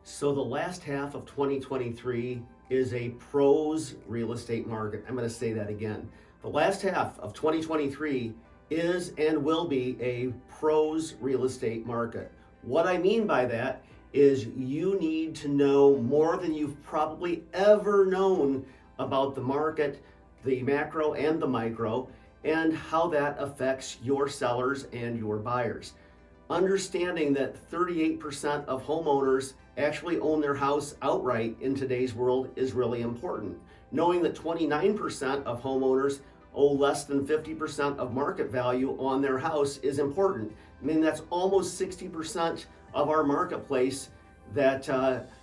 So the last half of 2023 is a pros real estate market. I'm going to say that again. The last half of 2023 is and will be a pros real estate market. What I mean by that is you need to know more than you've probably ever known about the market, the macro and the micro, and how that affects your sellers and your buyers. Understanding that 38% of homeowners actually own their house outright in today's world is really important. Knowing that 29% of homeowners owe less than 50% of market value on their house is important. I mean, that's almost 60% of our marketplace that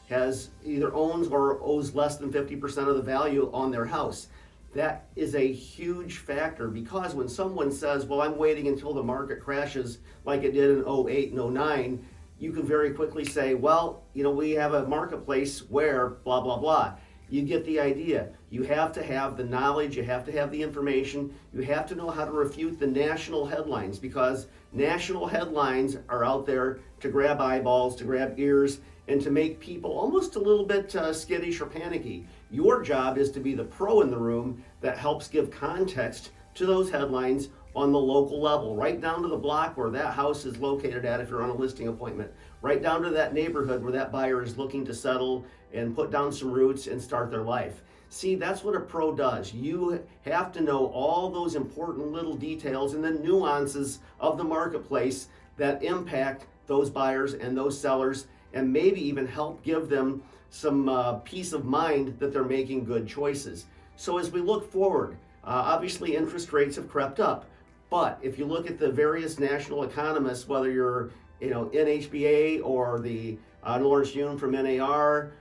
has either owns or owes less than 50% of the value on their house. That is a huge factor, because when someone says, well, I'm waiting until the market crashes like it did in 08 and 09, you can very quickly say, well, we have a marketplace where blah, blah, blah. You get the idea. You have to have the knowledge, you have to have the information, you have to know how to refute the national headlines, because national headlines are out there to grab eyeballs, to grab ears, and to make people almost a little bit skittish or panicky. Your job is to be the pro in the room that helps give context to those headlines on the local level, right down to the block where that house is located at if you're on a listing appointment, right down to that neighborhood where that buyer is looking to settle and put down some roots and start their life. See, that's what a pro does. You have to know all those important little details and the nuances of the marketplace that impact those buyers and those sellers, and maybe even help give them some peace of mind that they're making good choices. So as we look forward, obviously interest rates have crept up, but if you look at the various national economists, whether you're NHBA or the Lawrence Yun from NAR,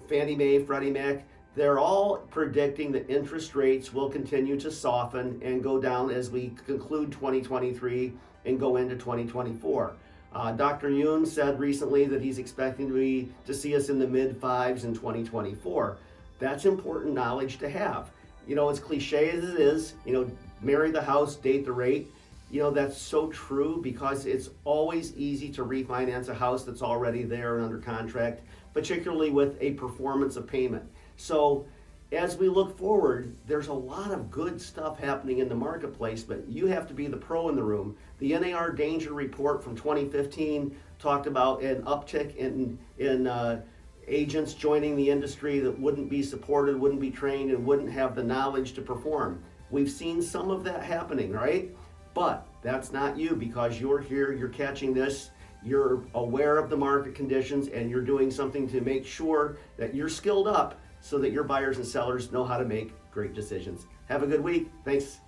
Fannie Mae, Freddie Mac, they're all predicting that interest rates will continue to soften and go down as we conclude 2023 and go into 2024. Dr. Yun said recently that he's expecting to see us in the mid fives in 2024. That's important knowledge to have. As cliche as it is, marry the house, date the rate. That's so true, because it's always easy to refinance a house that's already there and under contract, particularly with a performance of payment. So as we look forward, there's a lot of good stuff happening in the marketplace, but you have to be the pro in the room. The NAR Danger Report from 2015 talked about an uptick in agents joining the industry that wouldn't be supported, wouldn't be trained, and wouldn't have the knowledge to perform. We've seen some of that happening, right? But that's not you, because you're here, you're catching this, you're aware of the market conditions, and you're doing something to make sure that you're skilled up so that your buyers and sellers know how to make great decisions. Have a good week. Thanks.